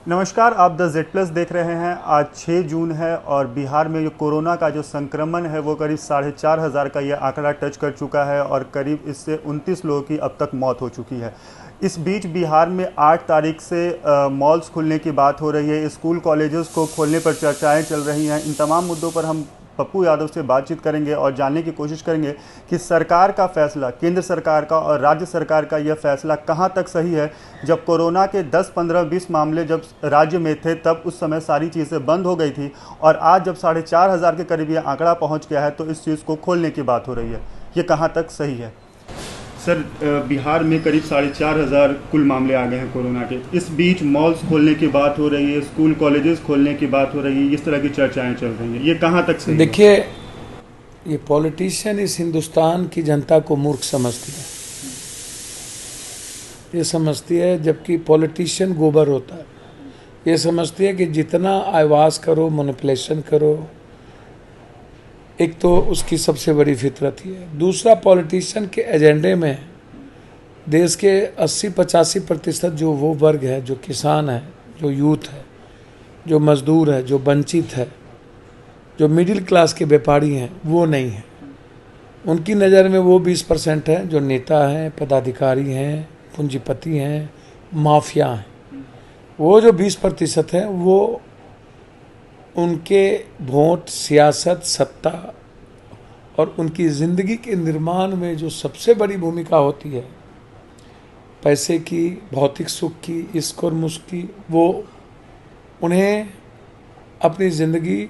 नमस्कार, आप the Z+ देख रहे हैं। आज 6 जून है और बिहार में जो कोरोना का जो संक्रमण है वो करीब 4,500 का ये आंकड़ा टच कर चुका है और करीब इससे 29 लोगों की अब तक मौत हो चुकी है। इस बीच बिहार में 8 तारीख से मॉल्स खुलने की बात हो रही है, स्कूल कॉलेजेस को खोलने पर चर्चाएं चल रही हैं। इन तमाम मुद्दों पर हम पप्पू यादव से बातचीत करेंगे और जानने की कोशिश करेंगे कि सरकार का फैसला, केंद्र सरकार का और राज्य सरकार का यह फैसला कहां तक सही है। जब कोरोना के 10, 15, 20 मामले जब राज्य में थे तब उस समय सारी चीज़ें बंद हो गई थी और आज जब 4,500 के करीब यह आंकड़ा पहुंच गया है तो इस चीज़ को खोलने की बात हो रही है। ये कहां तक सही है? सर, बिहार में करीब 4,500 कुल मामले आ गए हैं कोरोना के। इस बीच मॉल्स खोलने की बात हो रही है, स्कूल कॉलेजेस खोलने की बात हो रही है, इस तरह की चर्चाएं चल रही हैं। ये कहां तक सही है? देखिए, ये पॉलिटिशियन इस हिंदुस्तान की जनता को मूर्ख समझती है। ये समझती है, जबकि पॉलिटिशियन गोबर होता है, ये समझती है कि जितना आवाज़ करो, मैनिपुलेशन करो, एक तो उसकी सबसे बड़ी फितरत ही है। दूसरा, पॉलिटिशियन के एजेंडे में देश के 80-85% जो वो वर्ग है, जो किसान है, जो यूथ है, जो मजदूर है, जो वंचित है, जो मिडिल क्लास के व्यापारी हैं, वो नहीं है। उनकी नज़र में वो 20% है जो नेता हैं, पदाधिकारी हैं, पूंजीपति हैं, माफिया हैं। वो जो 20% है वो उनके वोट, सियासत, सत्ता और उनकी ज़िंदगी के निर्माण में जो सबसे बड़ी भूमिका होती है, पैसे की, भौतिक सुख की, इश्क और मुश्क की, वो उन्हें अपनी ज़िंदगी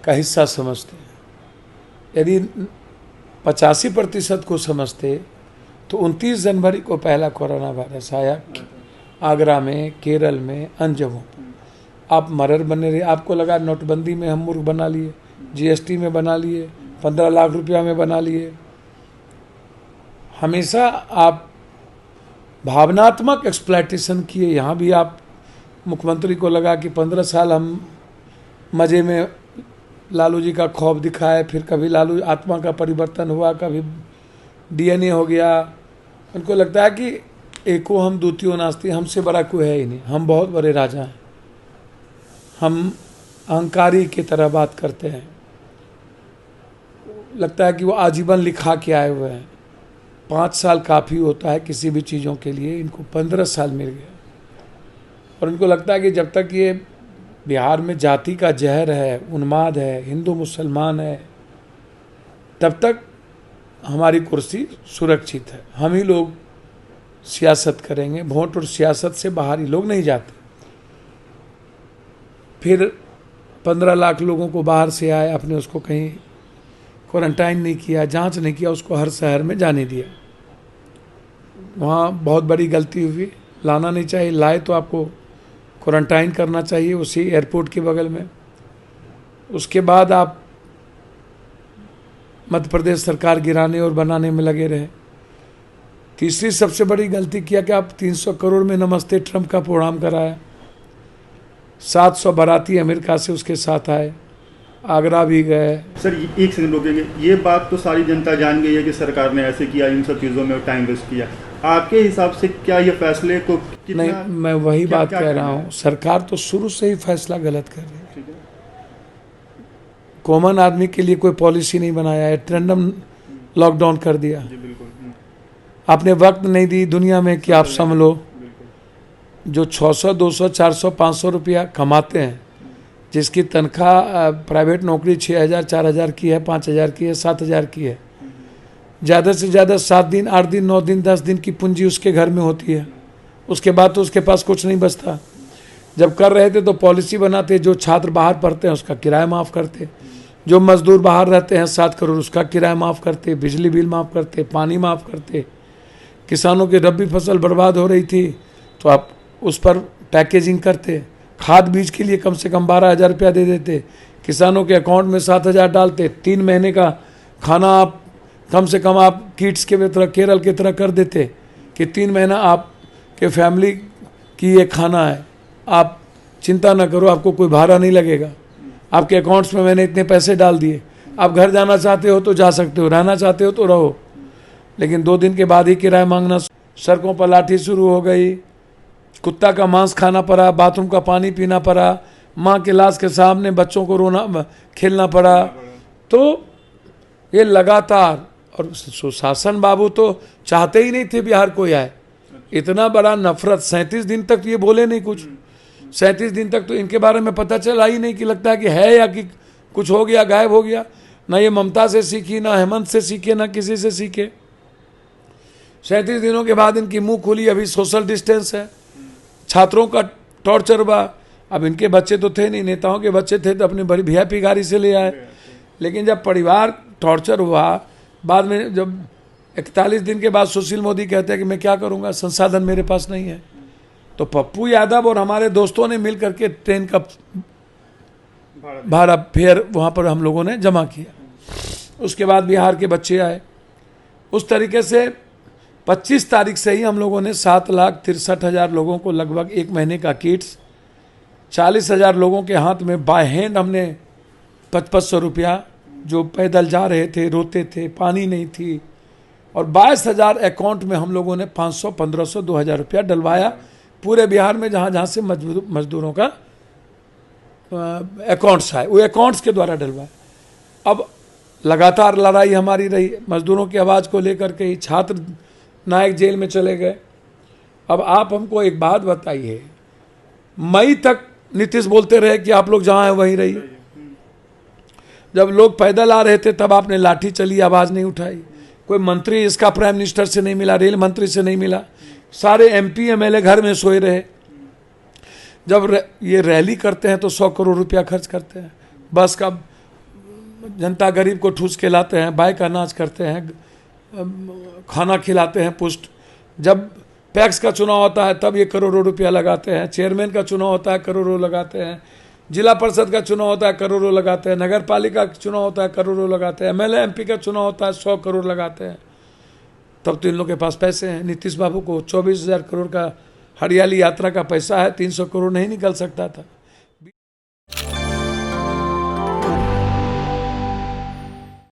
का हिस्सा समझते हैं। यदि 85% को समझते तो 29 जनवरी को पहला कोरोना वायरस आया आगरा में, केरल में, अन्य जगहों पर। आप मरर बने रहे। आपको लगा नोटबंदी में हम मूर्ख बना लिए, GST में बना लिए, 15 लाख रुपया में बना लिए। हमेशा आप भावनात्मक एक्सप्लॉयटेशन किए। यहाँ भी आप मुख्यमंत्री को लगा कि 15 साल हम मज़े में लालू जी का खौफ दिखाए, फिर कभी लालू आत्मा का परिवर्तन हुआ, कभी DNA हो गया। उनको लगता है कि एको हम द्वितीयो नास्ति, हमसे बड़ा कोई है ही नहीं, हम बहुत बड़े राजा हैं, हम अहंकारी की तरह बात करते हैं। लगता है कि वो आजीवन लिखा के आए हुए हैं। 5 साल काफ़ी होता है किसी भी चीज़ों के लिए, इनको 15 साल मिल गया। और इनको लगता है कि जब तक ये बिहार में जाति का जहर है, उन्माद है, हिंदू मुसलमान है, तब तक हमारी कुर्सी सुरक्षित है। हम ही लोग सियासत करेंगे। वोट और सियासत से बाहरी लोग नहीं जाते। फिर 15 लाख लोगों को बाहर से आए, आपने उसको कहीं क्वारंटाइन नहीं किया, जांच नहीं किया, उसको हर शहर में जाने दिया। वहाँ बहुत बड़ी गलती हुई। लाना नहीं चाहिए, लाए तो आपको क्वारंटाइन करना चाहिए उसी एयरपोर्ट के बगल में। उसके बाद आप मध्य प्रदेश सरकार गिराने और बनाने में लगे रहे। तीसरी सबसे बड़ी गलती किया कि आप 300 करोड़ में नमस्ते ट्रंप का प्रोग्राम कराया। 700 बाराती अमेरिका से उसके साथ आए, आगरा भी गए। सर, एक सेकंड रोकेंगे। ये बात तो सारी जनता जान गई है कि सरकार ने ऐसे किया, इन सब चीज़ों में टाइम वेस्ट किया। आपके हिसाब से क्या ये फैसले को कितना? नहीं, मैं वही बात कह रहा हूँ, सरकार तो शुरू से ही फैसला गलत कर रही है। कॉमन आदमी के लिए कोई पॉलिसी नहीं बनाया है, रैंडम लॉकडाउन कर दिया। जी बिल्कुल। आपने वक्त नहीं दी दुनिया में कि आप संभलो। जो 600, 200, 400, 500 रुपया कमाते हैं, जिसकी तनख्वाह प्राइवेट नौकरी 6,000, 4,000 की है, 5,000 की है, 7,000 की है, ज़्यादा से ज़्यादा 7 दिन, 8 दिन, 9 दिन, 10 दिन की पूंजी उसके घर में होती है। उसके बाद तो उसके पास कुछ नहीं बचता। जब कर रहे थे तो पॉलिसी बनाते, जो छात्र बाहर पढ़ते हैं उसका किराया माफ़ करते, जो मजदूर बाहर रहते हैं 7 करोड़ उसका किराया माफ़ करते, बिजली बिल माफ़ करते, पानी माफ़ करते। किसानों की रबी फसल बर्बाद हो रही थी तो आप उस पर पैकेजिंग करते। खाद बीज के लिए कम से कम 12,000 रुपया दे देते, किसानों के अकाउंट में 7,000 डालते। 3 महीने का खाना आप कम से कम आप किट्स के तरह, केरल की तरह कर देते कि 3 महीना आपके फैमिली की ये खाना है, आप चिंता ना करो, आपको कोई भाड़ा नहीं लगेगा, आपके अकाउंट्स में मैंने इतने पैसे डाल दिए, आप घर जाना चाहते हो तो जा सकते हो, रहना चाहते हो तो रहो। लेकिन 2 दिन के बाद ही किराया मांगना, सड़कों पर लाठी शुरू हो गई, कुत्ता का मांस खाना पड़ा, बाथरूम का पानी पीना पड़ा, माँ के लाश के सामने बच्चों को रोना खेलना पड़ा। तो ये लगातार, और सुशासन बाबू तो चाहते ही नहीं थे बिहार को आए। इतना बड़ा नफरत, 37 दिन तक तो ये बोले नहीं कुछ, 37 दिन तक तो इनके बारे में पता चला ही नहीं कि लगता है कि है या कि कुछ हो गया, गायब हो गया। ना ये ममता से सीखी, ना हेमंत से सीखे, ना किसी से सीखे। 37 दिनों के बाद इनकी मुंह खुली, अभी सोशल डिस्टेंस है, छात्रों का टॉर्चर हुआ। अब इनके बच्चे तो थे नहीं, नेताओं के बच्चे थे तो अपनी बड़ी वीआईपी गाड़ी से ले आए। लेकिन जब परिवार टॉर्चर हुआ, बाद में जब 41 दिन के बाद सुशील मोदी कहते हैं कि मैं क्या करूंगा, संसाधन मेरे पास नहीं है, तो पप्पू यादव और हमारे दोस्तों ने मिल करके ट्रेन का भाड़ा फेयर वहाँ पर हम लोगों ने जमा किया। उसके बाद बिहार के बच्चे आए। उस तरीके से 25 तारीख से ही हम लोगों ने 7,63,000 लोगों को लगभग 1 महीने का किट्स, 40,000 लोगों के हाथ में बाय हैंड हमने 500 रुपया, जो पैदल जा रहे थे, रोते थे, पानी नहीं थी, और 22,000 अकाउंट में हम लोगों ने 500, 1500, 2,000 रुपया डलवाया पूरे बिहार में जहाँ जहाँ से मजदूरों का अकाउंट्स आए, वो अकाउंट्स के द्वारा डलवाया। अब लगातार लड़ाई हमारी रही मजदूरों की आवाज़ को लेकर के ही। छात्र नायक जेल में चले गए। अब आप हमको एक बात बताइए, मई तक नीतीश बोलते रहे कि आप लोग जहाँ हैं वहीं रहिए। जब लोग पैदल आ रहे थे तब आपने लाठी चली, आवाज़ नहीं उठाई। कोई मंत्री इसका प्राइम मिनिस्टर से नहीं मिला, रेल मंत्री से नहीं मिला, सारे एमपी एमएलए घर में सोए रहे। जब ये रैली करते हैं तो 100 करोड़ रुपया खर्च करते हैं, बस का जनता गरीब को ठूस के लाते हैं, बाइक का नाच करते हैं, खाना खिलाते हैं पुष्ट। जब पैक्स का चुनाव होता है तब ये करोड़ों रुपया लगाते हैं, चेयरमैन का चुनाव होता है करोड़ों लगाते हैं, जिला परिषद का चुनाव होता है करोड़ों लगाते हैं, नगर पालिका का चुनाव होता है करोड़ों लगाते हैं, एमएलए एमपी का चुनाव होता है 100 करोड़ लगाते हैं। तब तो इन लोगों के पास पैसे हैं। नीतीश बाबू को 24,000 करोड़ का हरियाली यात्रा का पैसा है, 300 करोड़ नहीं निकल सकता था।